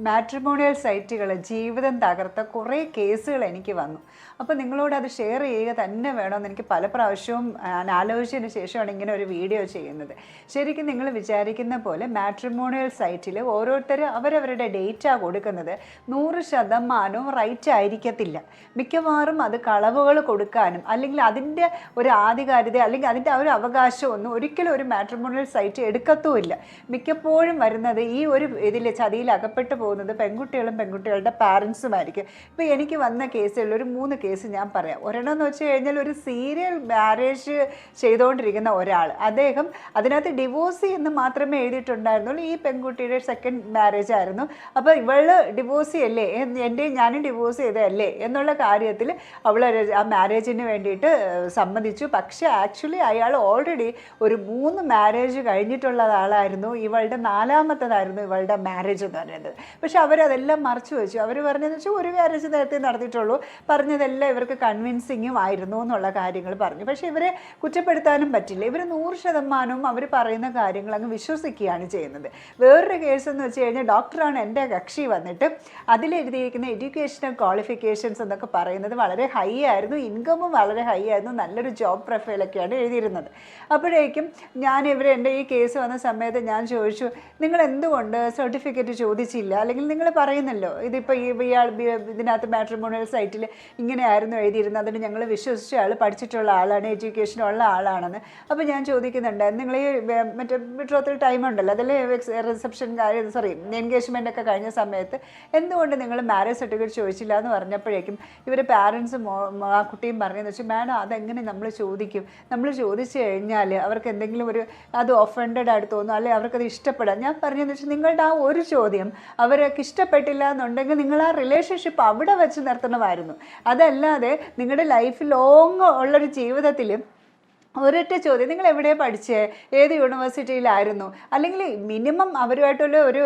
Matrimonial സൈറ്റുകൾ ജീവിതം തകർത്ത കുറേ കേസുകൾ എനിക്ക് വന്നു. അപ്പോൾ നിങ്ങളോട് അത് ഷെയർ ചെയ്യുക തന്നെ വേണമെന്ന് എനിക്ക് പല പ്രാവശ്യവും ആലോചിച്ചതിന് ശേഷമാണ് ഇങ്ങനെ ഒരു വീഡിയോ ചെയ്യുന്നത്. ശരിക്കും നിങ്ങൾ വിചാരിക്കുന്ന പോലെ മാട്രിമോണിയൽ സൈറ്റിൽ ഓരോരുത്തർ അവരവരുടെ ഡേറ്റ കൊടുക്കുന്നത് 100% റൈറ്റ് ആയിരിക്കത്തില്ല. മിക്കവാറും അത് കളവുകൾ കൊടുക്കാനും അല്ലെങ്കിൽ അതിൻ്റെ ഒരു ആധികാരികത അല്ലെങ്കിൽ അതിൻ്റെ ഒരു അവകാശമൊന്നും ഒരിക്കലും ഒരു മാട്രിമോണിയൽ സൈറ്റ് എടുക്കത്തുമില്ല. മിക്കപ്പോഴും വരുന്നത് ഈ ഒരു ഇതിൽ ചതിയിൽ അകപ്പെട്ടു പോകുന്നത് പെൺകുട്ടികളുടെ പാരൻസുമായിരിക്കും. ഇപ്പോൾ എനിക്ക് വന്ന കേസുകളിൽ ഒരു 3 കേസ് ഞാൻ പറയാം. ഒരെണ്ണം എന്ന് വെച്ച് കഴിഞ്ഞാൽ ഒരു സീരിയൽ മാരേജ് ചെയ്തുകൊണ്ടിരിക്കുന്ന ഒരാൾ, അദ്ദേഹം അതിനകത്ത് ഡിവോഴ്സ് എന്ന് മാത്രമേ എഴുതിയിട്ടുണ്ടായിരുന്നുള്ളൂ. ഈ പെൺകുട്ടിയുടെ സെക്കൻഡ് മാരേജ് ആയിരുന്നു. അപ്പോൾ ഇവള് ഡിവോഴ്സ് ചെയ്യല്ലേ, ഞാനും ഡിവോഴ്സ് ചെയ്തതല്ലേ എന്നുള്ള കാര്യത്തിൽ അവൾ ആ മാരേജിന് വേണ്ടിയിട്ട് സമ്മതിച്ചു. പക്ഷേ ആക്ച്വലി അയാൾ ഓൾറെഡി ഒരു 3 മാരേജ് കഴിഞ്ഞിട്ടുള്ള ആളായിരുന്നു. ഇവളുടെ 4ാമത്തേതായിരുന്നു ഇവളുടെ മാരേജ് എന്ന് പറയുന്നത്. പക്ഷെ അവരതെല്ലാം മറച്ചു വെച്ചു. അവർ പറഞ്ഞതെന്ന് വെച്ചാൽ ഒരു മാരേജ് നേരത്തെ നടത്തിയിട്ടുള്ളൂ, പറഞ്ഞതെല്ലാം ഇവർക്ക് കൺവിൻസിങ്ങും ആയിരുന്നു എന്നുള്ള കാര്യങ്ങൾ പറഞ്ഞു. പക്ഷെ ഇവരെ കുറ്റപ്പെടുത്താനും പറ്റില്ല. ഇവർ 100% അവർ പറയുന്ന കാര്യങ്ങൾ അങ്ങ് വിശ്വസിക്കുകയാണ് ചെയ്യുന്നത്. വേറൊരു കേസ് എന്ന് വെച്ച് കഴിഞ്ഞാൽ ഡോക്ടറാണ് എൻ്റെ കക്ഷി വന്നിട്ട് അതിലെഴുതിയിരിക്കുന്ന എഡ്യൂക്കേഷണൽ ക്വാളിഫിക്കേഷൻസ് എന്നൊക്കെ പറയുന്നത് വളരെ ഹൈ ആയിരുന്നു, ഇൻകമും വളരെ ഹൈ ആയിരുന്നു, നല്ലൊരു ജോബ് പ്രൊഫൈലൊക്കെയാണ് എഴുതിയിരുന്നത്. അപ്പോഴേക്കും എൻ്റെ ഈ കേസ് വന്ന സമയത്ത് ഞാൻ ചോദിച്ചു, നിങ്ങൾ എന്തുകൊണ്ട് സർട്ടിഫിക്കറ്റ് ചോദിച്ചില്ല? അല്ലെങ്കിൽ നിങ്ങൾ പറയുന്നല്ലോ ഇതിപ്പോൾ ഇതിനകത്ത് മാട്രിമോണിയൽ സൈറ്റിൽ ഇങ്ങനെയായിരുന്നു എഴുതിയിരുന്നത്, അതിന് ഞങ്ങൾ വിശ്വസിച്ച ആൾ പഠിച്ചിട്ടുള്ള ആളാണ്, എഡ്യൂക്കേഷനുള്ള ആളാണെന്ന്. അപ്പോൾ ഞാൻ ചോദിക്കുന്നുണ്ട്, നിങ്ങൾ ഈ മറ്റേ ബിട്രോത്തിൽ ടൈം ഉണ്ടല്ലോ, അതിൽ റിസപ്ഷൻ എൻഗേജ്മെൻ്റ് ഒക്കെ കഴിഞ്ഞ സമയത്ത് എന്തുകൊണ്ട് നിങ്ങൾ മാരേജ് സർട്ടിഫിക്കറ്റ് ചോദിച്ചില്ല എന്ന് പറഞ്ഞപ്പോഴേക്കും ഇവർ പാരൻസും ആ കുട്ടിയും പറഞ്ഞതെന്ന് വെച്ചാൽ, മാഡം അതെങ്ങനെ നമ്മൾ ചോദിക്കും? നമ്മൾ ചോദിച്ചു കഴിഞ്ഞാൽ അവർക്ക് എന്തെങ്കിലും അത് ഒഫൻഡഡ് ആയിട്ട് തോന്നും, അല്ലെങ്കിൽ അവർക്കത് ഇഷ്ടപ്പെടാം. ഞാൻ പറഞ്ഞതെന്ന് വെച്ചാൽ, നിങ്ങളുടെ ആ ഒരു ചോദ്യം അവർക്ക് ഇഷ്ടപ്പെട്ടില്ല എന്നുണ്ടെങ്കിൽ നിങ്ങൾ ആ റിലേഷൻഷിപ്പ് അവിടെ വെച്ച് നിർത്തണമായിരുന്നു. അതല്ലാതെ നിങ്ങളുടെ ലൈഫ് ലോങ് ഉള്ളൊരു ജീവിതത്തിൽ ഒരൊറ്റ ചോദ്യം, നിങ്ങൾ എവിടെയാണ് പഠിച്ചത്, ഏത് യൂണിവേഴ്സിറ്റിയിലായിരുന്നു, അല്ലെങ്കിൽ മിനിമം അവരുമായിട്ടുള്ള ഒരു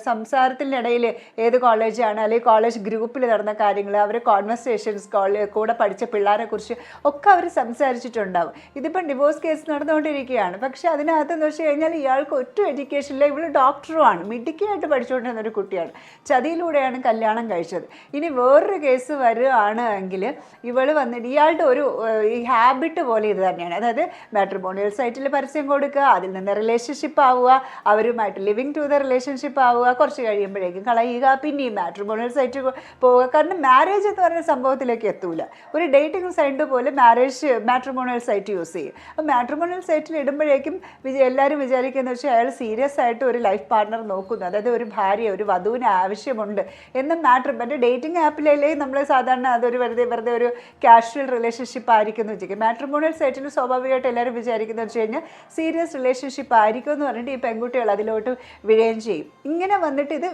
സംസാരത്തിനിടയിൽ ഏത് കോളേജാണ്, അല്ലെങ്കിൽ കോളേജ് ഗ്രൂപ്പിൽ നടന്ന കാര്യങ്ങൾ, അവർ കോൺവെർസേഷൻസ്, കൂടെ പഠിച്ച പിള്ളേരെ കുറിച്ച് ഒക്കെ അവർ സംസാരിച്ചിട്ടുണ്ടാവും. ഇതിപ്പം ഡിവോഴ്സ് കേസ് നടന്നുകൊണ്ടിരിക്കുകയാണ്. പക്ഷേ അതിനകത്തെന്ന് വെച്ച് കഴിഞ്ഞാൽ ഇയാൾക്ക് ഒറ്റ എഡ്യൂക്കേഷനില്ല, ഇവൾ ഡോക്ടറുമാണ്, മിടുക്കിയായിട്ട് പഠിച്ചുകൊണ്ടിരുന്ന ഒരു കുട്ടിയാണ്, ചതിയിലൂടെയാണ് കല്യാണം കഴിച്ചത്. ഇനി വേറൊരു കേസ് വരികയാണ് എങ്കിൽ ഇവൾ വന്നിട്ട് ഇയാളുടെ ഈ ഹാബിറ്റ് പോലെ ഇത് തന്നെയാണ്. അതായത് മാട്രിമോണിയൽ സൈറ്റിൽ പരസ്യം കൊടുക്കുക, അതിൽ നിന്ന് റിലേഷൻഷിപ്പ് ആവുക, അവരുമായിട്ട് ലിവിങ് ടു ദ റിലേഷൻഷിപ്പ് ആവുക, കുറച്ച് കഴിയുമ്പോഴേക്കും കളയുക, പിന്നെയും മാട്രിമോണിയൽ സൈറ്റ് പോവുക. കാരണം മാരേജ് എന്ന് പറയുന്ന സംഭവത്തിലേക്ക് എത്തൂല. ഒരു ഡേറ്റിംഗ് സൈറ്റ് പോലെ മാട്രിമോണിയൽ സൈറ്റ് യൂസ് ചെയ്യും. അപ്പോൾ മാട്രിമോണിയൽ സൈറ്റിൽ ഇടുമ്പോഴേക്കും എല്ലാവരും വിചാരിക്കുന്നത് വെച്ചാൽ അയാൾ സീരിയസ് ആയിട്ട് ഒരു ലൈഫ് പാർട്ണർ നോക്കുന്നു, അതായത് ഒരു ഭാര്യ, ഒരു വധുവിന് ആവശ്യമുണ്ട് എന്ന്. മറ്റേ ഡേറ്റിംഗ് ആപ്പിലല്ലേ നമ്മൾ സാധാരണ അതൊരു വെറുതെ ഒരു കാഷ്വൽ റിലേഷൻഷിപ്പ് ആയിരിക്കും എന്ന് വെച്ചിരിക്കും. മാട്രിമോണിയൽ സൈറ്റിൽ സ്വാഭാവികമായിട്ട് എല്ലാവരും വിചാരിക്കുന്നത് വെച്ച് കഴിഞ്ഞാൽ സീരിയസ് റിലേഷൻഷിപ്പ് ആയിരിക്കും എന്ന് പറഞ്ഞിട്ട് ഈ പെൺകുട്ടികൾ അതിലോട്ട് വീഴുകയും ചെയ്യും. ഇങ്ങനെ വന്നിട്ട് ഇത്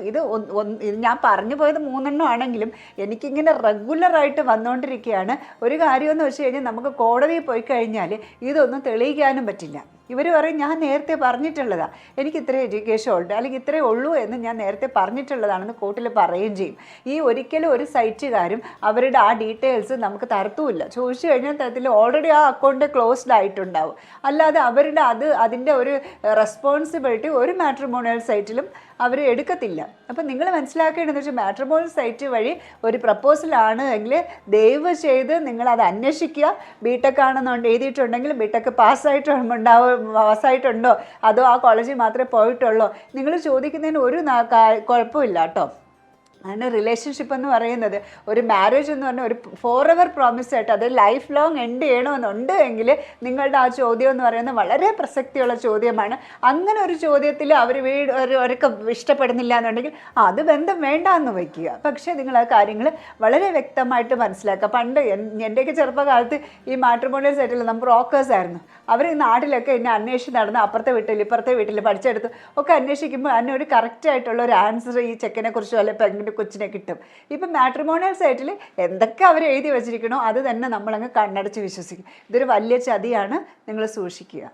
ഞാൻ പറഞ്ഞു പോയത് 3 ആണെങ്കിലും എനിക്കിങ്ങനെ റെഗുലറായിട്ട് വന്നുകൊണ്ടിരിക്കുകയാണ്. ഒരു കാര്യമെന്ന് വെച്ച് കഴിഞ്ഞാൽ നമുക്ക് കോടതിയിൽ പോയി കഴിഞ്ഞാൽ ഇതൊന്നും തെളിയിക്കാനും പറ്റില്ല. ഇവർ പറയും, ഞാൻ നേരത്തെ പറഞ്ഞിട്ടുള്ളതാണ്, എനിക്ക് ഇത്രയും എഡ്യൂക്കേഷൻ ഉണ്ട്, അല്ലെങ്കിൽ ഇത്രയേ ഉള്ളൂ എന്ന് ഞാൻ നേരത്തെ പറഞ്ഞിട്ടുള്ളതാണെന്ന് കോർട്ടിൽ പറയുകയും ചെയ്യും. ഒരിക്കലും ഒരു സൈറ്റുകാരും അവരുടെ ആ ഡീറ്റെയിൽസ് നമുക്ക് തരത്തുമില്ല. ചോദിച്ചു കഴിഞ്ഞാൽ തരത്തിൽ ഓൾറെഡി ആ അക്കൗണ്ട് ക്ലോസ്ഡ് ആയിട്ടുണ്ടാവും. അല്ലാതെ അതിൻ്റെ ഒരു റെസ്പോൺസിബിലിറ്റി ഒരു മാട്രിമോണിയൽ സൈറ്റിലും അവർ എടുക്കത്തില്ല. അപ്പം നിങ്ങൾ മനസ്സിലാക്കേണ്ടതെന്ന് വെച്ചാൽ മാട്രിമോണിയൽ സൈറ്റ് വഴി ഒരു പ്രപ്പോസലാണ് എങ്കിൽ ദയവ് ചെയ്ത് നിങ്ങളത് അന്വേഷിക്കുക. ബിടെക് ആണെന്നുണ്ട് എഴുതിയിട്ടുണ്ടെങ്കിൽ ബിടെക് പാസ്സായിട്ടുണ്ടോ അതോ ആ കോളേജിൽ മാത്രമേ പോയിട്ടുള്ളൂ, നിങ്ങൾ ചോദിക്കുന്നതിന് ഒരു കുഴപ്പമില്ല കേട്ടോ. അതിന് റിലേഷൻഷിപ്പ് എന്ന് പറയുന്നത്, ഒരു മാരേജ് എന്ന് പറഞ്ഞാൽ ഒരു ഫോർ പ്രോമിസ് ആയിട്ട് അത് ലൈഫ് ലോങ് എൻഡ് ചെയ്യണമെന്നുണ്ട് എങ്കിൽ നിങ്ങളുടെ ആ ചോദ്യം എന്ന് പറയുന്നത് വളരെ പ്രസക്തിയുള്ള ചോദ്യമാണ്. അങ്ങനെ ഒരു ചോദ്യത്തിൽ അവർക്ക് ഇഷ്ടപ്പെടുന്നില്ല എന്നുണ്ടെങ്കിൽ അത് ബന്ധം വേണ്ട എന്ന് വയ്ക്കുക. പക്ഷേ നിങ്ങൾ ആ കാര്യങ്ങൾ വളരെ വ്യക്തമായിട്ട് മനസ്സിലാക്കുക. പണ്ട് എൻ്റെയൊക്കെ ചെറുപ്പകാലത്ത് ഈ മാട്രിമോണിയൽ സൈറ്റിൽ നമ്മൾ ബ്രോക്കേഴ്സ് ആയിരുന്നു. അവർ ഈ നാട്ടിലൊക്കെ എന്നെ അന്വേഷിച്ച് നടന്ന് അപ്പുറത്തെ വീട്ടിൽ ഇപ്പുറത്തെ വീട്ടിൽ പഠിച്ചെടുത്ത് ഒക്കെ അന്വേഷിക്കുമ്പോൾ അതിന് ഒരു കറക്റ്റായിട്ടുള്ള ഒരു ആൻസർ ഈ ചെക്കനെ കുറിച്ചോ അല്ലെങ്കിൽ പെണ്ണിൻ്റെ കൊച്ചിനെ കിട്ടും. ഇപ്പം മാട്രിമോണിയൽ സൈറ്റിൽ എന്തൊക്കെ അവർ എഴുതി വെച്ചിരിക്കണോ അത് തന്നെ നമ്മളങ്ങ് കണ്ണടച്ച് വിശ്വസിക്കും. ഇതൊരു വലിയ ചതിയാണ്, നിങ്ങൾ സൂക്ഷിക്കുക.